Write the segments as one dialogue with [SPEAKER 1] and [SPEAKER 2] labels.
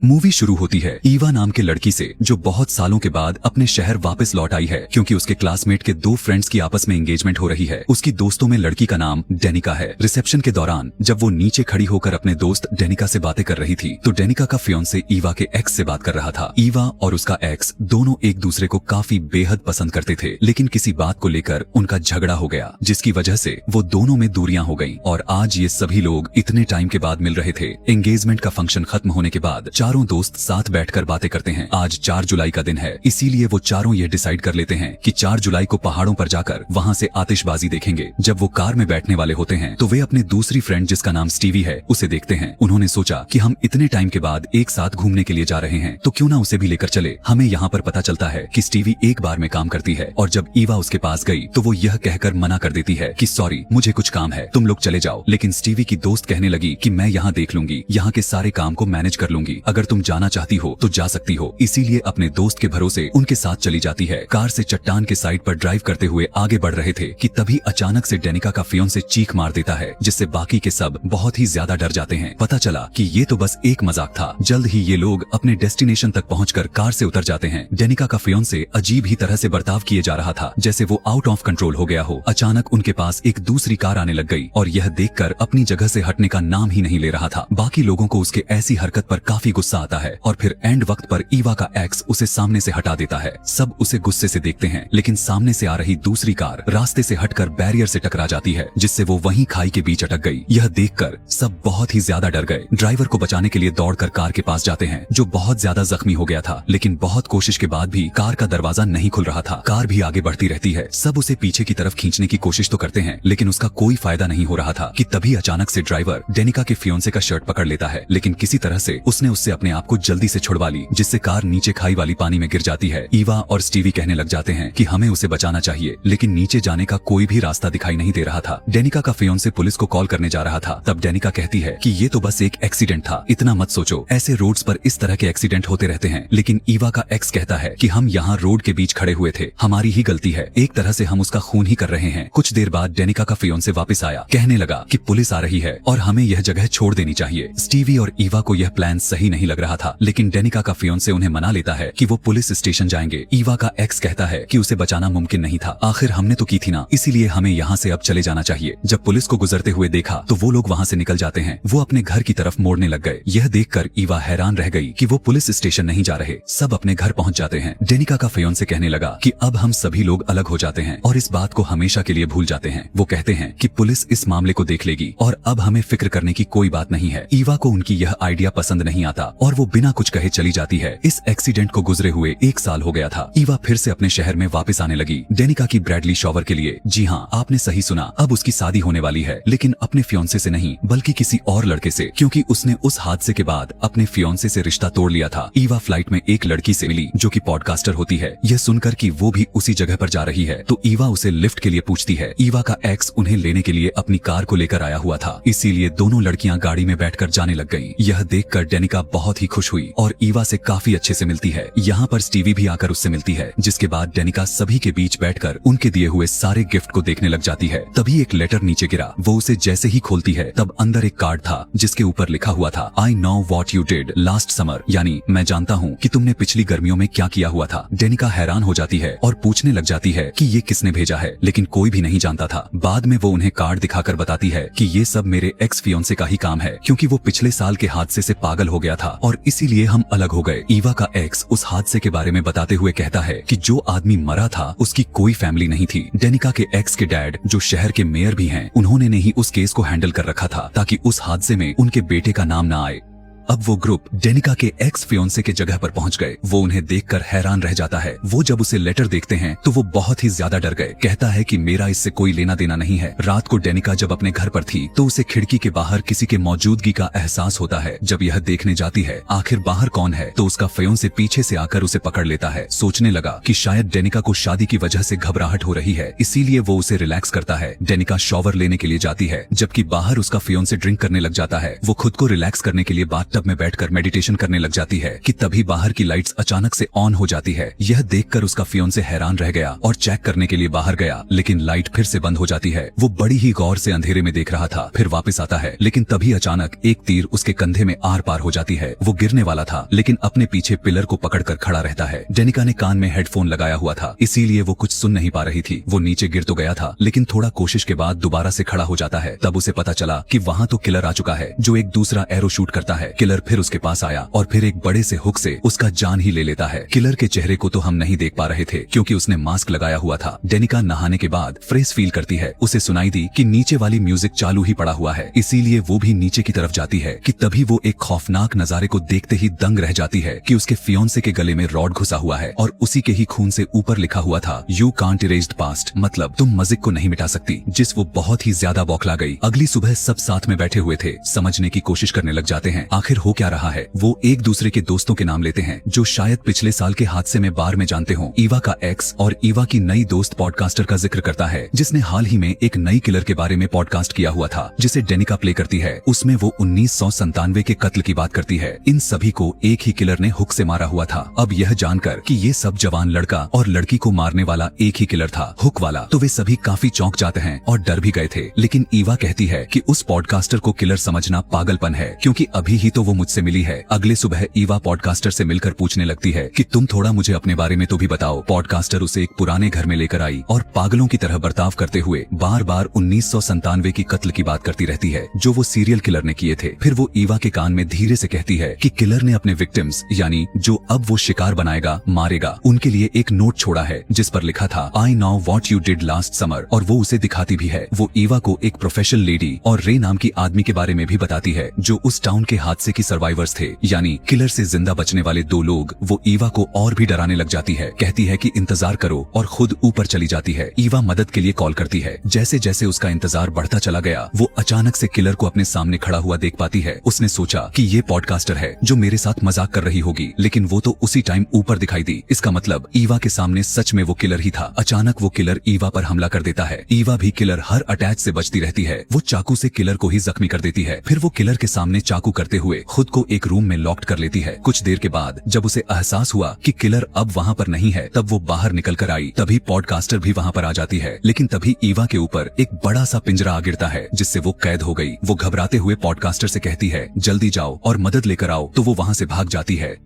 [SPEAKER 1] Movie शुरू होती है ईवा नाम के लड़की से जो बहुत सालों के बाद अपने शहर वापस लौट आई है क्योंकि उसके क्लासमेट के दो फ्रेंड्स की आपस में एंगेजमेंट हो रही है। उसकी दोस्तों में लड़की का नाम डेनिका है। रिसेप्शन के दौरान जब वो नीचे खड़ी होकर अपने दोस्त डेनिका से बातें कर रही थी तो डेनिका का फियोंसे ईवा के एक्स से बात कर रहा था। ईवा और उसका एक्स दोनों एक दूसरे को काफी बेहद पसंद करते थे, लेकिन किसी बात को लेकर उनका झगड़ा हो गया जिसकी वजह से वो दोनों में दूरियां हो गयी और आज ये सभी लोग इतने टाइम के बाद मिल रहे थे। एंगेजमेंट का फंक्शन खत्म होने के बाद चारों दोस्त साथ बैठकर बातें करते हैं। आज 4 जुलाई का दिन है, इसीलिए वो चारों ये डिसाइड कर लेते हैं कि 4 जुलाई को पहाड़ों पर जाकर वहाँ से आतिशबाजी देखेंगे। जब वो कार में बैठने वाले होते हैं तो वे अपनी दूसरी फ्रेंड जिसका नाम स्टीवी है उसे देखते हैं। उन्होंने सोचा कि हम इतने टाइम के बाद एक साथ घूमने के लिए जा रहे हैं तो क्यों ना उसे भी लेकर चले। हमें यहाँ पर पता चलता है कि स्टीवी एक बार में काम करती है और जब ईवा उसके पास गई तो वो यह कहकर मना कर देती है कि सॉरी मुझे कुछ काम है, तुम लोग चले जाओ। लेकिन स्टीवी की दोस्त कहने लगी कि मैं यहाँ देख लूंगी, यहाँ के सारे काम को मैनेज कर लूंगी, अगर तुम जाना चाहती हो तो जा सकती हो। इसीलिए अपने दोस्त के भरोसे उनके साथ चली जाती है। कार से चट्टान के साइड पर ड्राइव करते हुए आगे बढ़ रहे थे कि तभी अचानक से डेनिका का फियोंसे चीख मार देता है जिससे बाकी के सब बहुत ही ज्यादा डर जाते हैं। पता चला कि ये तो बस एक मजाक था। जल्द ही ये लोग अपने डेस्टिनेशन तक पहुंचकर कार से उतर जाते हैं। डेनिका का फियोंसे अजीब ही तरह से बर्ताव किए जा रहा था जैसे वो आउट ऑफ कंट्रोल हो गया हो। अचानक उनके पास एक दूसरी कार आने लग गई और यह देखकर अपनी जगह से हटने का नाम ही नहीं ले रहा था। बाकी लोगों को उसके ऐसी हरकत पर काफी गुस्सा आता है और फिर एंड वक्त पर ईवा का एक्स उसे सामने से हटा देता है। सब उसे गुस्से से देखते हैं, लेकिन सामने से आ रही दूसरी कार रास्ते से हटकर बैरियर से टकरा जाती है जिससे वो वहीं खाई के बीच अटक गई। यह देखकर सब बहुत ही ज्यादा डर गए। ड्राइवर को बचाने के लिए दौड़कर कार के पास जाते हैं जो बहुत ज्यादा जख्मी हो गया था, लेकिन बहुत कोशिश के बाद भी कार का दरवाजा नहीं खुल रहा था। कार भी आगे बढ़ती रहती है। सब उसे पीछे की तरफ खींचने की कोशिश तो करते हैं लेकिन उसका कोई फायदा नहीं हो रहा था कि तभी अचानक से ड्राइवर डेनिका के फियोंसे का शर्ट पकड़ लेता है, लेकिन किसी तरह से उसने उससे अपने आप को जल्दी से छुड़वा ली जिससे कार नीचे खाई वाली पानी में गिर जाती है। ईवा और स्टीवी कहने लग जाते हैं कि हमें उसे बचाना चाहिए, लेकिन नीचे जाने का कोई भी रास्ता दिखाई नहीं दे रहा था। डेनिका का फियोंसे पुलिस को कॉल करने जा रहा था। तब डेनिका कहती है कि ये तो बस एक एक्सीडेंट था, इतना मत सोचो, ऐसे रोड्स पर इस तरह के एक्सीडेंट होते रहते हैं। लेकिन ईवा का एक्स कहता है कि हम यहाँ रोड के बीच खड़े हुए थे, हमारी ही गलती है, एक तरह से हम उसका खून ही कर रहे हैं। कुछ देर बाद डेनिका का फियोंसे वापस आया, कहने लगा कि पुलिस आ रही है और हमें यह जगह छोड़ देनी चाहिए। स्टीवी और ईवा को यह प्लान सही नहीं लग रहा था, लेकिन डेनिका का फियोंसे उन्हें मना लेता है कि वो पुलिस स्टेशन जाएंगे। ईवा का एक्स कहता है कि उसे बचाना मुमकिन नहीं था, आखिर हमने तो की थी ना, इसीलिए हमें यहाँ से अब चले जाना चाहिए। जब पुलिस को गुजरते हुए देखा तो वो लोग वहाँ से निकल जाते हैं। वो अपने घर की तरफ मोड़ने लग गए। यह देखकर ईवा हैरान रह गई कि वो पुलिस स्टेशन नहीं जा रहे, सब अपने घर पहुँच जाते हैं। डेनिका का फियोंसे कहने लगा कि अब हम सभी लोग अलग हो जाते हैं और इस बात को हमेशा के लिए भूल जाते हैं। वो कहते हैं कि पुलिस इस मामले को देख लेगी और अब हमें फिक्र करने की कोई बात नहीं है। ईवा को उनकी यह आइडिया पसंद नहीं आता और वो बिना कुछ कहे चली जाती है। इस एक्सीडेंट को गुजरे हुए 1 साल हो गया था। ईवा फिर से अपने शहर में वापस आने लगी डेनिका की ब्रैडली शॉवर के लिए। जी हाँ, आपने सही सुना, अब उसकी शादी होने वाली है, लेकिन अपने फियोंसे से नहीं बल्कि किसी और लड़के से, क्योंकि उसने उस हादसे के बाद अपने फियोंसे से रिश्ता तोड़ लिया था। ईवा फ्लाइट में एक लड़की से मिली जो कि पॉडकास्टर होती है। यह सुनकर कि वो भी उसी जगह पर जा रही है तो ईवा उसे लिफ्ट के लिए पूछती है। ईवा का एक्स उन्हें लेने के लिए अपनी कार को लेकर आया हुआ था, इसीलिए दोनों लड़कियां गाड़ी में बैठकर जाने लग गईं। यह देखकर डेनिका बहुत ही खुश हुई और ईवा से काफी अच्छे से मिलती है। यहाँ पर स्टीवी भी आकर उससे मिलती है, जिसके बाद डेनिका सभी के बीच बैठकर उनके दिए हुए सारे गिफ्ट को देखने लग जाती है। तभी एक लेटर नीचे गिरा। वो उसे जैसे ही खोलती है तब अंदर एक कार्ड था जिसके ऊपर लिखा हुआ था I know what you did last summer, यानी मैं जानता हूँ कि तुमने पिछली गर्मियों में क्या किया हुआ था। डेनिका हैरान हो जाती है और पूछने लग जाती है कि ये किसने भेजा है, लेकिन कोई भी नहीं जानता था। बाद में वो उन्हें कार्ड दिखाकर बताती है कि ये सब मेरे एक्स फियोंसे का ही काम है, क्योंकि वो पिछले साल के हादसे से पागल हो गया था और इसीलिए हम अलग हो गए। ईवा का एक्स उस हादसे के बारे में बताते हुए कहता है कि जो आदमी मरा था उसकी कोई फैमिली नहीं थी। डेनिका के एक्स के डैड जो शहर के मेयर भी हैं, उन्होंने ने ही उस केस को हैंडल कर रखा था ताकि उस हादसे में उनके बेटे का नाम ना आए। अब वो ग्रुप डेनिका के एक्स फियोंसे के जगह पर पहुंच गए। वो उन्हें देखकर हैरान रह जाता है। वो जब उसे लेटर देखते हैं तो वो बहुत ही ज्यादा डर गए। कहता है कि मेरा इससे कोई लेना देना नहीं है। रात को डेनिका जब अपने घर पर थी तो उसे खिड़की के बाहर किसी के मौजूदगी का एहसास होता है। जब यह देखने जाती है आखिर बाहर कौन है तो उसका फियोंसे पीछे से आकर उसे पकड़ लेता है। सोचने लगा कि शायद डेनिका को शादी की वजह से घबराहट हो रही है, इसीलिए वो उसे रिलैक्स करता है। डेनिका शॉवर लेने के लिए जाती है, जबकि बाहर उसका फियोंसे ड्रिंक करने लग जाता है। वो खुद को रिलैक्स करने के लिए बाथटब बाथटब में बैठकर मेडिटेशन करने लग जाती है कि तभी बाहर की लाइट्स अचानक से ऑन हो जाती है। यह देखकर उसका फियोंसे हैरान रह गया और चेक करने के लिए बाहर गया, लेकिन लाइट फिर से बंद हो जाती है। वो बड़ी ही गौर से अंधेरे में देख रहा था, फिर वापस आता है, लेकिन तभी अचानक एक तीर उसके कंधे में आर पार हो जाती है। वो गिरने वाला था, लेकिन अपने पीछे पिलर को पकड़कर खड़ा रहता है। डेनिका ने कान में हेडफोन लगाया हुआ था, इसीलिए वो कुछ सुन नहीं पा रही थी। वो नीचे गिर तो गया था, लेकिन थोड़ा कोशिश के बाद दोबारा से खड़ा हो जाता है। तब उसे पता चला कि वहाँ तो किलर आ चुका है, जो एक दूसरा एरो शूट करता है। किलर फिर उसके पास आया और फिर एक बड़े से हुक से उसका जान ही ले लेता है। किलर के चेहरे को तो हम नहीं देख पा रहे थे, क्योंकि उसने मास्क लगाया हुआ था। डेनिका नहाने के बाद फ्रेश फील करती है। उसे सुनाई दी कि नीचे वाली म्यूजिक चालू ही पड़ा हुआ है, इसीलिए वो भी नीचे की तरफ जाती है कि तभी वो एक खौफनाक नजारे को देखते ही दंग रह जाती है कि उसके फियोंसे के गले में रॉड घुसा हुआ है और उसी के ही खून से ऊपर लिखा हुआ था, you can't erase the past, मतलब तुम मजिक को नहीं मिटा सकती। जिस वो बहुत ही ज्यादा बौखला गई। अगली सुबह सब साथ में बैठे हुए थे, समझने की कोशिश करने लग जाते हैं आखिर हो क्या रहा है। वो एक दूसरे के दोस्तों के नाम लेते हैं जो शायद पिछले साल के हादसे में बार में जानते हो। ईवा का एक्स और ईवा की नई दोस्त पॉडकास्टर का जिक्र करता है, जिसने हाल ही में एक नई किलर के बारे में पॉडकास्ट किया हुआ था, जिसे डेनिका प्ले करती है। उसमें वो 1997 के कत्ल की बात करती है। इन सभी को एक ही किलर ने हुक से मारा हुआ था। अब यह जानकर कि ये सब जवान लड़का और लड़की को मारने वाला एक ही किलर था, हुक वाला, तो वे सभी काफी चौंक जाते हैं और डर भी गए थे। लेकिन ईवा कहती है कि उस पॉडकास्टर को किलर समझना पागलपन है, क्योंकि अभी ही तो वो मुझसे मिली है। अगले सुबह ईवा पॉडकास्टर से मिलकर पूछने लगती है कि तुम थोड़ा मुझे अपने बारे में तो भी बताओ। पॉडकास्टर उसे एक पुराने घर में लेकर आई और पागलों की तरह बर्ताव करते हुए बार बार 1997 की कत्ल की बात करती रहती है, जो वो सीरियल किलर ने किए थे। फिर वो ईवा के कान में धीरे से कहती है कि किलर ने अपने विक्टिम्स, यानी जो अब वो शिकार बनाएगा, मारेगा, उनके लिए एक नोट छोड़ा है जिस पर लिखा था, I know what you did last summer, और वो उसे दिखाती भी है। वो ईवा को एक प्रोफेशनल लेडी और रे नाम की आदमी के बारे में भी बताती है, जो उस टाउन के हादसे की सर्वाइवर्स थे, यानी किलर से जिंदा बचने वाले 2 लोग। वो ईवा को और भी डराने लग जाती है, कहती है कि इंतजार करो, और खुद ऊपर चली जाती है। ईवा मदद के लिए कॉल करती है। जैसे जैसे उसका इंतजार बढ़ता चला गया, वो अचानक से किलर को अपने सामने खड़ा हुआ देख पाती है। उसने सोचा कि ये पॉडकास्टर है जो मेरे साथ मजाक कर रही होगी, लेकिन वो तो उसी टाइम ऊपर दिखाई दी। इसका मतलब ईवा के सामने सच में वो किलर ही था। अचानक वो किलर ईवा पर हमला कर देता है। ईवा भी किलर हर अटैक से बचती रहती है। वो चाकू से किलर को ही जख्मी कर देती है। फिर वो किलर के सामने चाकू करते हुए खुद को एक रूम में लॉक्ड कर लेती है। कुछ देर के बाद जब उसे एहसास हुआ कि किलर अब वहाँ पर नहीं है, तब वो बाहर निकल कर आई। तभी पॉडकास्टर भी वहाँ पर आ जाती है, लेकिन तभी ईवा के ऊपर एक बड़ा सा पिंजरा आ गिरता है, जिससे वो कैद हो गई। वो घबराते हुए पॉडकास्टर से कहती है, जल्दी जाओ और मदद लेकर आओ, तो वो वहाँ से भाग जाती है।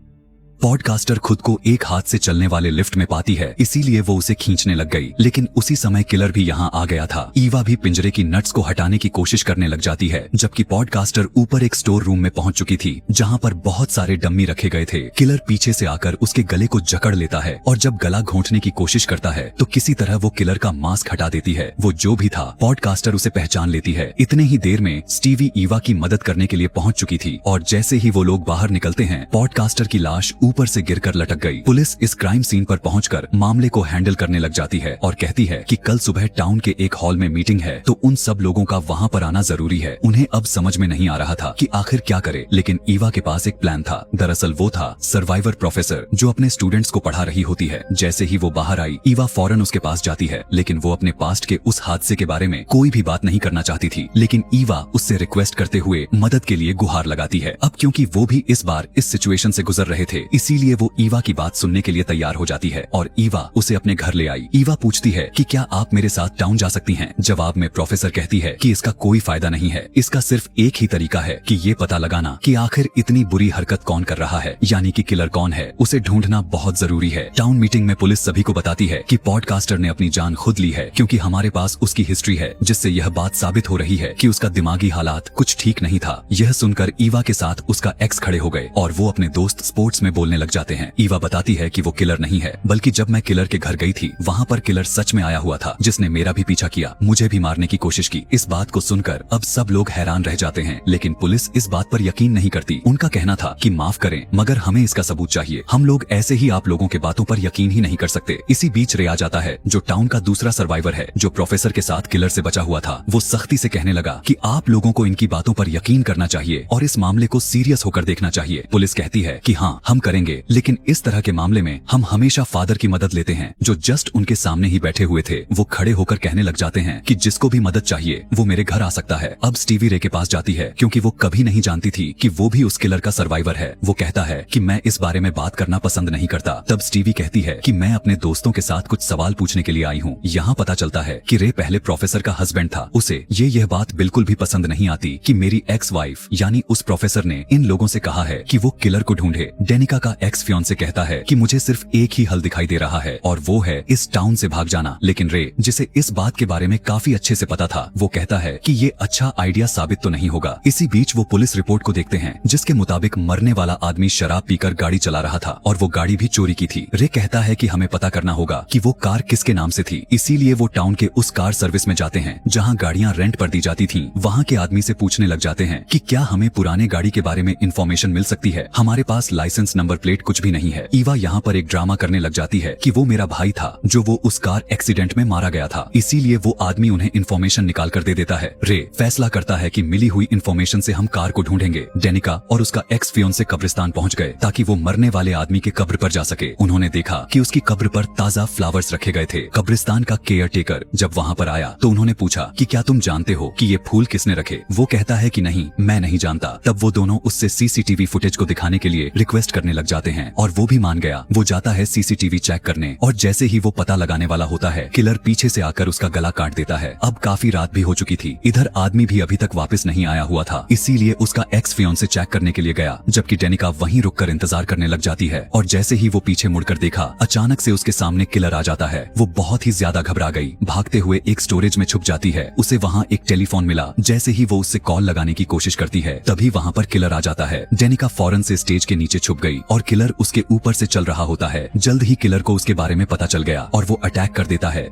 [SPEAKER 1] पॉडकास्टर खुद को एक हाथ से चलने वाले लिफ्ट में पाती है, इसीलिए वो उसे खींचने लग गई, लेकिन उसी समय किलर भी यहाँ आ गया था। ईवा भी पिंजरे की नट्स को हटाने की कोशिश करने लग जाती है, जबकि पॉडकास्टर ऊपर एक स्टोर रूम में पहुंच चुकी थी, जहाँ पर बहुत सारे डम्मी रखे गए थे। किलर पीछे से आकर उसके गले को जकड़ लेता है और जब गला घोंटने की कोशिश करता है तो किसी तरह वो किलर का मास्क हटा देती है। वो जो भी था, पॉडकास्टर उसे पहचान लेती है। इतने ही देर में स्टीवी ईवा की मदद करने के लिए पहुंच चुकी थी, और जैसे ही वो लोग बाहर निकलते हैं, पॉडकास्टर की लाश ऊपर से गिरकर लटक गई। पुलिस इस क्राइम सीन पर पहुंचकर मामले को हैंडल करने लग जाती है और कहती है कि कल सुबह टाउन के एक हॉल में मीटिंग है, तो उन सब लोगों का वहां पर आना जरूरी है। उन्हें अब समझ में नहीं आ रहा था कि आखिर क्या करे, लेकिन ईवा के पास एक प्लान था। दरअसल वो था सर्वाइवर प्रोफेसर, जो अपने स्टूडेंट्स को पढ़ा रही होती है। जैसे ही वो बाहर आई, ईवा फौरन उसके पास जाती है, लेकिन वो अपने पास्ट के उस हादसे के बारे में कोई भी बात नहीं करना चाहती थी। लेकिन ईवा उससे रिक्वेस्ट करते हुए मदद के लिए गुहार लगाती है। अब क्योंकि वो भी इस बार इस सिचुएशन से गुजर रहे थे, इसीलिए वो ईवा की बात सुनने के लिए तैयार हो जाती है और ईवा उसे अपने घर ले आई। ईवा पूछती है कि क्या आप मेरे साथ टाउन जा सकती हैं? जवाब में प्रोफेसर कहती है कि इसका कोई फायदा नहीं है, इसका सिर्फ एक ही तरीका है कि ये पता लगाना कि आखिर इतनी बुरी हरकत कौन कर रहा है, यानी कि किलर कौन है। उसे ढूंढना बहुत जरूरी है। टाउन मीटिंग में पुलिस सभी को बताती है कि पॉडकास्टर ने अपनी जान खुद ली है, क्योंकि हमारे पास उसकी हिस्ट्री है, जिससे यह बात साबित हो रही है कि उसका दिमागी हालात कुछ ठीक नहीं था। यह सुनकर ईवा के साथ उसका एक्स खड़े हो गए और वो अपने दोस्त स्पोर्ट्स में बोलने लग जाते हैं। ईवा बताती है कि वो किलर नहीं है, बल्कि जब मैं किलर के घर गई थी, वहाँ पर किलर सच में आया हुआ था, जिसने मेरा भी पीछा किया, मुझे भी मारने की कोशिश की। इस बात को सुनकर अब सब लोग हैरान रह जाते हैं, लेकिन पुलिस इस बात पर यकीन नहीं करती। उनका कहना था कि माफ करें, मगर हमें इसका सबूत चाहिए। हम लोग ऐसे ही आप लोगों के बातों पर यकीन ही नहीं कर सकते। इसी बीच रे आ जाता है, जो टाउन का दूसरा सर्वाइवर है, जो प्रोफेसर के साथ किलर से बचा हुआ था। वो सख्ती से कहने लगा कि आप लोगों को इनकी बातों पर यकीन करना चाहिए और इस मामले को सीरियस होकर देखना चाहिए। पुलिस कहती है कि हाँ, हम करेंगे, लेकिन इस तरह के मामले में हम हमेशा फादर की मदद लेते हैं, जो जस्ट उनके सामने ही बैठे हुए थे। वो खड़े होकर कहने लग जाते हैं कि जिसको भी मदद चाहिए वो मेरे घर आ सकता है। अब स्टीवी रे के पास जाती है, क्योंकि वो कभी नहीं जानती थी कि वो भी उस किलर का सर्वाइवर है। वो कहता है कि मैं इस बारे में बात करना पसंद नहीं करता। तब स्टीवी कहती है कि मैं अपने दोस्तों के साथ कुछ सवाल पूछने के लिए आई हूँ। यहाँ पता चलता है कि रे पहले प्रोफेसर का हस्बैंड था। उसे यह बात बिल्कुल भी पसंद नहीं आती कि मेरी एक्स वाइफ यानी उस प्रोफेसर ने इन लोगों से कहा है कि वो किलर को ढूंढे। डेनिका का एक्स फियांसे कहता है कि मुझे सिर्फ एक ही हल दिखाई दे रहा है और वो है इस टाउन से भाग जाना। लेकिन रे, जिसे इस बात के बारे में काफी अच्छे से पता था, वो कहता है कि ये अच्छा आइडिया साबित तो नहीं होगा। इसी बीच वो पुलिस रिपोर्ट को देखते हैं, जिसके मुताबिक मरने वाला आदमी शराब पीकर गाड़ी चला रहा था और वो गाड़ी भी चोरी की थी। रे कहता है कि हमें पता करना होगा कि वो कार किसके नाम से थी। इसीलिए वो टाउन के उस कार सर्विस में जाते हैं जहाँ गाड़ियाँ रेंट पर दी जाती थी। वहाँ के आदमी से पूछने लग जाते हैं कि क्या हमें पुराने गाड़ी के बारे में इंफॉर्मेशन मिल सकती है। हमारे पास लाइसेंस नंबर प्लेट कुछ भी नहीं है। ईवा यहाँ पर एक ड्रामा करने लग जाती है कि वो मेरा भाई था जो वो उस कार एक्सीडेंट में मारा गया था, इसीलिए वो आदमी उन्हें इंफॉर्मेशन निकाल कर दे देता है। रे फैसला करता है कि मिली हुई इंफॉर्मेशन से हम कार को ढूंढेंगे। डेनिका और उसका एक्स फियांसे कब्रिस्तान पहुंच गए ताकि वो मरने वाले आदमी के कब्र पर जा सके। उन्होंने देखा कि उसकी कब्र पर ताजा फ्लावर्स रखे गए थे। कब्रिस्तान का केयर टेकर जब वहाँ पर आया तो उन्होंने पूछा कि क्या तुम जानते हो कि ये फूल किसने रखे। वो कहता है कि नहीं, मैं नहीं जानता। तब वो दोनों उससे सीसीटीवी फुटेज को दिखाने के लिए रिक्वेस्ट करने लग जाते हैं और वो भी मान गया। वो जाता है सीसीटीवी चेक करने और जैसे ही वो पता लगाने वाला होता है, किलर पीछे से आकर उसका गला काट देता है। अब काफी रात भी हो चुकी थी। इधर आदमी भी अभी तक वापस नहीं आया हुआ था, इसीलिए उसका एक्स फियांसे चेक करने के लिए गया, जबकि डेनिका वहीं रुककर इंतजार करने लग जाती है। और जैसे ही वो पीछे मुड़कर देखा, अचानक से उसके सामने किलर आ जाता है। वो बहुत ही ज्यादा घबरा गई, भागते हुए एक स्टोरेज में छुप जाती है। उसे वहाँ एक टेलीफोन मिला। जैसे ही वो उससे कॉल लगाने की कोशिश करती है, तभी वहाँ पर किलर आ जाता है। डेनिका फौरन से स्टेज के नीचे छुप गई और किलर उसके ऊपर से चल रहा होता है। जल्द ही किलर को उसके बारे में पता चल गया और वो अटैक कर देता है।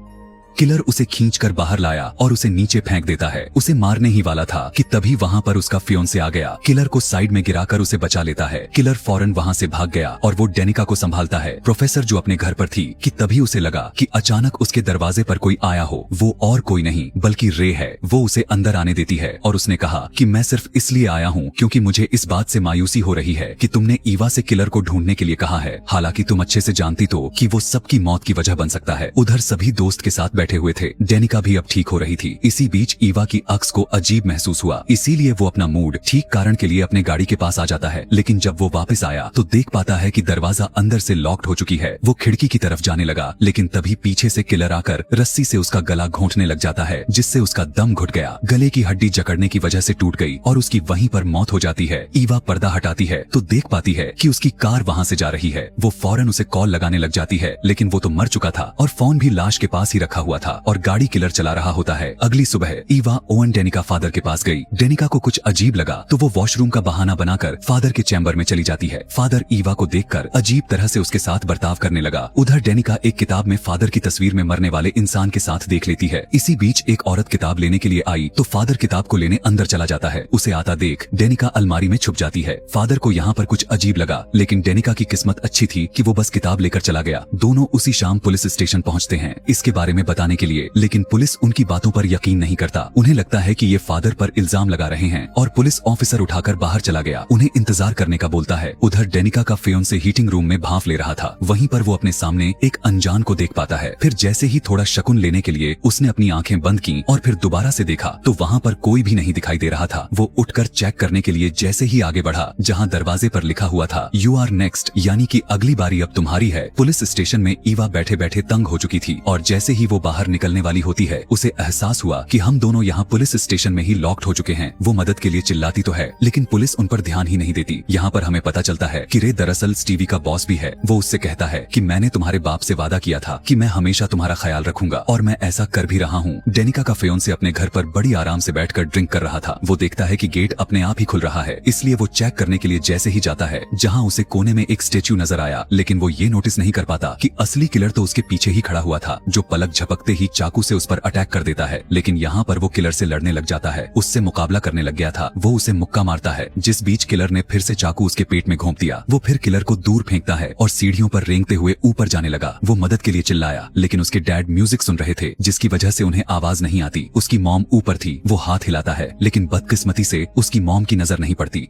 [SPEAKER 1] किलर उसे खींचकर बाहर लाया और उसे नीचे फेंक देता है। उसे मारने ही वाला था कि तभी वहाँ पर उसका फियांसे आ गया। किलर को साइड में गिराकर उसे बचा लेता है। किलर फौरन वहाँ से भाग गया और वो डेनिका को संभालता है। प्रोफेसर जो अपने घर पर थी कि तभी उसे लगा कि अचानक उसके दरवाजे पर कोई आया हो। वो और कोई नहीं बल्कि रे है। वो उसे अंदर आने देती है और उसने कहा कि मैं सिर्फ इसलिए आया हूँ क्योंकि मुझे इस बात से मायूसी हो रही है कि तुमने ईवा से किलर को ढूंढने के लिए कहा है, हालांकि तुम अच्छे से जानती तो कि वो सबकी मौत की वजह बन सकता है। उधर सभी दोस्त के साथ बैठे हुए थे। डेनिका भी अब ठीक हो रही थी। इसी बीच ईवा की अक्स को अजीब महसूस हुआ, इसीलिए वो अपना मूड ठीक कारण के लिए अपने गाड़ी के पास आ जाता है। लेकिन जब वो वापस आया तो देख पाता है कि दरवाजा अंदर से लॉक्ड हो चुकी है। वो खिड़की की तरफ जाने लगा, लेकिन तभी पीछे से किलर आकर रस्सी से उसका गला घोंटने लग जाता है, जिससे उसका दम घुट गया। गले की हड्डी जकड़ने की वजह से टूट गई और उसकी वहीं पर मौत हो जाती है। ईवा पर्दा हटाती है तो देख पाती है कि उसकी कार वहाँ से जा रही है। वो फौरन उसे कॉल लगाने लग जाती है, लेकिन वो तो मर चुका था और फोन भी लाश के पास ही रखा हुआ था और गाड़ी किलर चला रहा होता है। अगली सुबह ईवा ओवन डेनिका फादर के पास गई। डेनिका को कुछ अजीब लगा तो वो वॉशरूम का बहाना बनाकर फादर के चैम्बर में चली जाती है। फादर ईवा को देखकर अजीब तरह से उसके साथ बर्ताव करने लगा। उधर डेनिका एक किताब में फादर की तस्वीर में मरने वाले इंसान के साथ देख लेती है। इसी बीच एक औरत किताब लेने के लिए आई तो फादर किताब को लेने अंदर चला जाता है। उसे आता देख डेनिका अलमारी में छुप जाती है। फादर को यहाँ पर कुछ अजीब लगा, लेकिन डेनिका की किस्मत अच्छी थी कि वो बस किताब लेकर चला गया। दोनों उसी शाम पुलिस स्टेशन पहुँचते हैं इसके बारे में बताने के लिए, लेकिन पुलिस उनकी बातों पर यकीन नहीं करता। उन्हें लगता है कि ये फादर पर इल्जाम लगा रहे हैं और पुलिस ऑफिसर उठाकर बाहर चला गया। उन्हें इंतजार करने का बोलता है। उधर डेनिका का फियांसे हीटिंग रूम में भांफ ले रहा था। वहीं पर वो अपने सामने एक अनजान को देख पाता है। फिर जैसे ही थोड़ा शकुन लेने के लिए उसने अपनी आंखें बंद की और फिर दोबारा से देखा तो वहाँ पर कोई भी नहीं दिखाई दे रहा था। वो उठकर चेक करने के लिए जैसे ही आगे बढ़ा, जहाँ दरवाजे पर लिखा हुआ था यू आर नेक्स्ट, यानी कि अगली बारी अब तुम्हारी है। पुलिस स्टेशन में ईवा बैठे बैठे तंग हो चुकी थी और जैसे ही वो बाहर निकलने वाली होती है उसे एहसास हुआ कि हम दोनों यहाँ पुलिस स्टेशन में ही लॉक्ड हो चुके हैं। वो मदद के लिए चिल्लाती तो है, लेकिन पुलिस उन पर ध्यान ही नहीं देती। यहाँ पर हमें पता चलता है कि रे दरअसल स्टीवी का बॉस भी है। वो उससे कहता है कि मैंने तुम्हारे बाप से वादा किया था कि मैं हमेशा तुम्हारा ख्याल रखूंगा और मैं ऐसा कर भी रहा हूँ। डेनिका का फियांसे अपने घर पर बड़ी आराम से बैठकर ड्रिंक कर रहा था। वो देखता है कि गेट अपने आप ही खुल रहा है, इसलिए वो चेक करने के लिए जैसे ही जाता है, जहाँ उसे कोने में एक स्टेच्यू नजर आया, लेकिन वो ये नोटिस नहीं कर पाता कि असली किलर तो उसके पीछे ही खड़ा हुआ था, जो पलक झपकते ही चाकू से उस पर अटैक कर देता है। लेकिन यहाँ पर वो किलर से लड़ने लग जाता है, उससे मुकाबला करने लग गया था। वो उसे मुक्का मारता है, जिस बीच किलर ने फिर से चाकू उसके पेट में घोंप दिया। वो फिर किलर को दूर फेंकता है और सीढ़ियों पर रेंगते हुए ऊपर जाने लगा। वो मदद के लिए चिल्लाया, लेकिन उसके डैड म्यूजिक सुन रहे थे, जिसकी वजह से उन्हें आवाज नहीं आती। उसकी मॉम ऊपर थी। वो हाथ हिलाता है, लेकिन बदकिस्मती से उसकी मॉम की नजर नहीं पड़ती।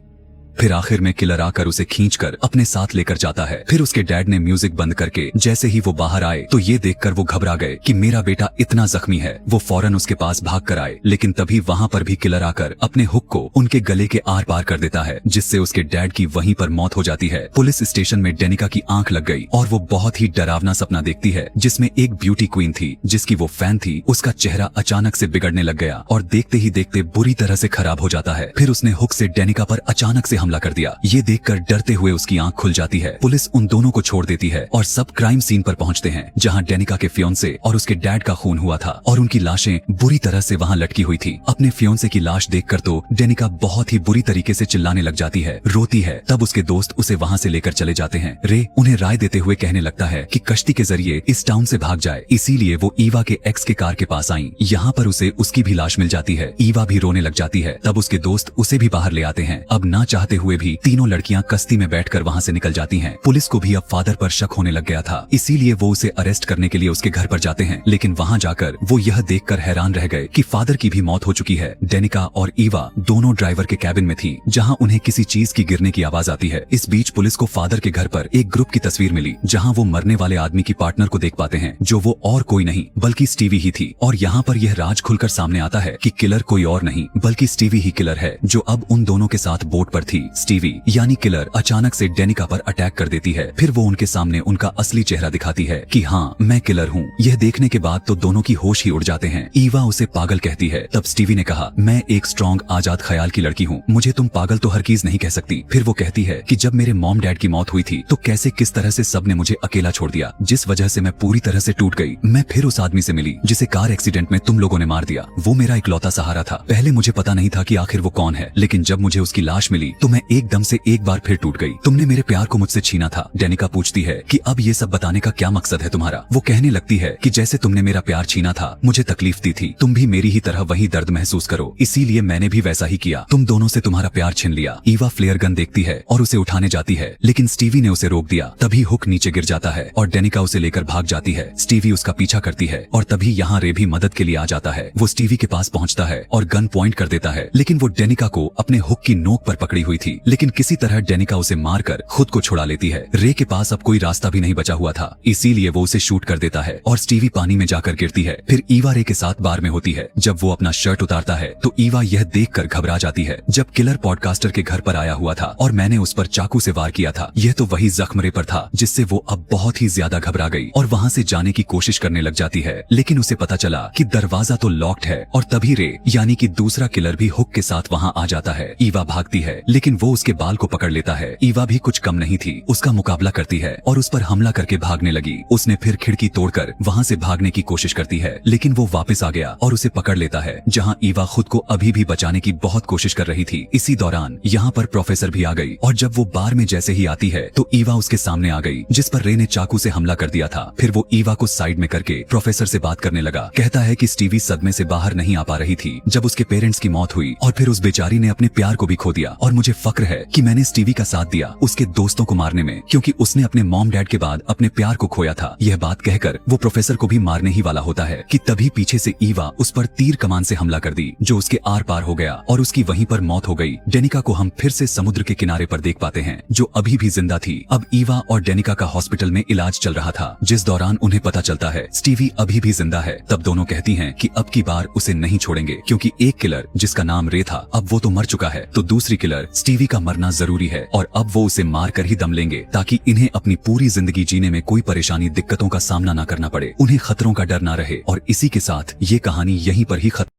[SPEAKER 1] फिर आखिर में किलर आकर उसे खींचकर अपने साथ लेकर जाता है। फिर उसके डैड ने म्यूजिक बंद करके जैसे ही वो बाहर आए तो ये देखकर वो घबरा गए कि मेरा बेटा इतना जख्मी है। वो फौरन उसके पास भाग कर आए, लेकिन तभी वहाँ पर भी किलर आकर अपने हुक को उनके गले के आर पार कर देता है, जिससे उसके डैड की वहीं पर मौत हो जाती है। पुलिस स्टेशन में डेनिका की आंख लग गई और वो बहुत ही डरावना सपना देखती है, जिसमें एक ब्यूटी क्वीन थी जिसकी वो फैन थी। उसका चेहरा अचानक से बिगड़ने लग गया और देखते ही देखते बुरी तरह से खराब हो जाता है। फिर उसने हुक से डेनिका पर अचानक से हमला कर दिया। ये देखकर डरते हुए उसकी आंख खुल जाती है। पुलिस उन दोनों को छोड़ देती है और सब क्राइम सीन पर पहुंचते हैं, जहां डेनिका के फियोंसे और उसके डैड का खून हुआ था और उनकी लाशें बुरी तरह से वहां लटकी हुई थी। अपने फियोंसे की लाश देखकर तो डेनिका बहुत ही बुरी तरीके से चिल्लाने लग जाती है, रोती है। तब उसके दोस्त उसे वहां से लेकर चले जाते हैं। रे उन्हें राय देते हुए कहने लगता है कि कश्ती के जरिए इस टाउन से भाग जाए, इसीलिए वो ईवा के एक्स के कार के पास आई। यहाँ पर उसे उसकी भी लाश मिल जाती है। ईवा भी रोने लग जाती है। तब उसके दोस्त उसे भी बाहर ले आते हैं। अब ना चाहते हुए भी तीनों लड़कियां कश्ती में बैठकर वहां से निकल जाती हैं। पुलिस को भी अब फादर पर शक होने लग गया था, इसीलिए वो उसे अरेस्ट करने के लिए उसके घर पर जाते हैं। लेकिन वहां जाकर वो यह देखकर हैरान रह गए कि फादर की भी मौत हो चुकी है। डेनिका और ईवा दोनों ड्राइवर के कैबिन में थी, जहां उन्हें किसी चीज की गिरने की आवाज आती है। इस बीच पुलिस को फादर के घर पर एक ग्रुप की तस्वीर मिली, जहां वो मरने वाले आदमी की पार्टनर को देख पाते हैं, जो वो और कोई नहीं बल्कि स्टीवी ही थी। और यहाँ पर यह राज खुलकर सामने आता है कि किलर कोई और नहीं बल्कि स्टीवी ही किलर है, जो अब उन दोनों के साथ बोट पर थी। स्टीवी यानी किलर अचानक से डेनिका पर अटैक कर देती है। फिर वो उनके सामने उनका असली चेहरा दिखाती है कि हाँ मैं किलर हूँ। यह देखने के बाद तो दोनों की होश ही उड़ जाते हैं। ईवा उसे पागल कहती है। तब स्टीवी ने कहा, मैं एक स्ट्रॉन्ग आजाद ख्याल की लड़की हूँ, मुझे तुम पागल तो हरगिज नहीं कह सकती। फिर वो कहती है कि जब मेरे मॉम डैड की मौत हुई थी तो कैसे किस तरह से सबने मुझे अकेला छोड़ दिया, जिस वजह से मैं पूरी तरह से टूट गई। मैं फिर उस आदमी से मिली जिसे कार एक्सीडेंट में तुम लोगों ने मार दिया। वो मेरा इकलौता सहारा था। पहले मुझे पता नहीं था कि आखिर वो कौन है, लेकिन जब मुझे उसकी लाश मिली तो मैं एकदम से एक बार फिर टूट गई। तुमने मेरे प्यार को मुझसे छीना था। डेनिका पूछती है कि अब ये सब बताने का क्या मकसद है तुम्हारा। वो कहने लगती है कि जैसे तुमने मेरा प्यार छीना था, मुझे तकलीफ दी थी, तुम भी मेरी ही तरह वही दर्द महसूस करो, इसीलिए मैंने भी वैसा ही किया। तुम दोनों से तुम्हारा प्यार छीन लिया। ईवा फ्लेयर गन देखती है और उसे उठाने जाती है, लेकिन स्टीवी ने उसे रोक दिया। तभी हुक नीचे गिर जाता है और डेनिका उसे लेकर भाग जाती है। स्टीवी उसका पीछा करती है और तभी यहाँ रे भी मदद के लिए आ जाता है। वो स्टीवी के पास पहुँचता है और गन पॉइंट कर देता है, लेकिन वो डेनिका को अपने हुक की नोक पर पकड़ी हुई थी। लेकिन किसी तरह डेनिका उसे मारकर खुद को छुड़ा लेती है। रे के पास अब कोई रास्ता भी नहीं बचा हुआ था, इसीलिए वो उसे शूट कर देता है और स्टीवी पानी में जाकर गिरती है। फिर ईवा रे के साथ बार में होती है। जब वो अपना शर्ट उतारता है तो ईवा यह देखकर घबरा जाती है। जब किलर पॉडकास्टर के घर पर आया हुआ था और मैंने उस पर चाकू से वार किया था, यह तो वही जख्म रे पर था, जिससे वो अब बहुत ही ज्यादा घबरा गई और वहाँ से जाने की कोशिश करने लग जाती है। लेकिन उसे पता चला कि दरवाजा तो लॉक्ड है और तभी रे यानी कि दूसरा किलर भी हुक के साथ वहाँ आ जाता है। ईवा भागती है, लेकिन वो उसके बाल को पकड़ लेता है। ईवा भी कुछ कम नहीं थी, उसका मुकाबला करती है और उस पर हमला करके भागने लगी। उसने फिर खिड़की तोड़कर वहाँ से भागने की कोशिश करती है, लेकिन वो वापस आ गया और उसे पकड़ लेता है, जहाँ ईवा खुद को अभी भी बचाने की बहुत कोशिश कर रही थी। इसी दौरान यहाँ पर प्रोफेसर भी आ गई और जब वो बार में जैसे ही आती है तो ईवा उसके सामने आ गई, जिस पर रे ने चाकू से हमला कर दिया था। फिर वो ईवा को साइड में करके प्रोफेसर से बात करने लगा। कहता है कि स्टीवी सदमे से बाहर नहीं आ पा रही थी जब उसके पेरेंट्स की मौत हुई और फिर उस बेचारी ने अपने प्यार को भी खो दिया, और मुझे फक्र है कि मैंने स्टीवी का साथ दिया उसके दोस्तों को मारने में, क्योंकि उसने अपने मॉम डैड के बाद अपने प्यार को खोया था। यह बात कहकर वो प्रोफेसर को भी मारने ही वाला होता है कि तभी पीछे से ईवा उस पर तीर कमान से हमला कर दी, जो उसके आर पार हो गया और उसकी वहीं पर मौत हो गई। डेनिका को हम फिर से समुद्र के किनारे पर देख पाते हैं, जो अभी भी जिंदा थी। अब ईवा और डेनिका का हॉस्पिटल में इलाज चल रहा था, जिस दौरान उन्हें पता चलता है स्टीवी अभी भी जिंदा है। तब दोनों कहती हैं कि अब की बार उसे नहीं छोड़ेंगे, क्योंकि एक किलर जिसका नाम रे था अब वो तो मर चुका है, तो दूसरी किलर स्टीवी का मरना जरूरी है और अब वो उसे मार कर ही दम लेंगे, ताकि इन्हें अपनी पूरी जिंदगी जीने में कोई परेशानी दिक्कतों का सामना न करना पड़े, उन्हें खतरों का डर न रहे। और इसी के साथ ये कहानी यहीं पर ही खत्म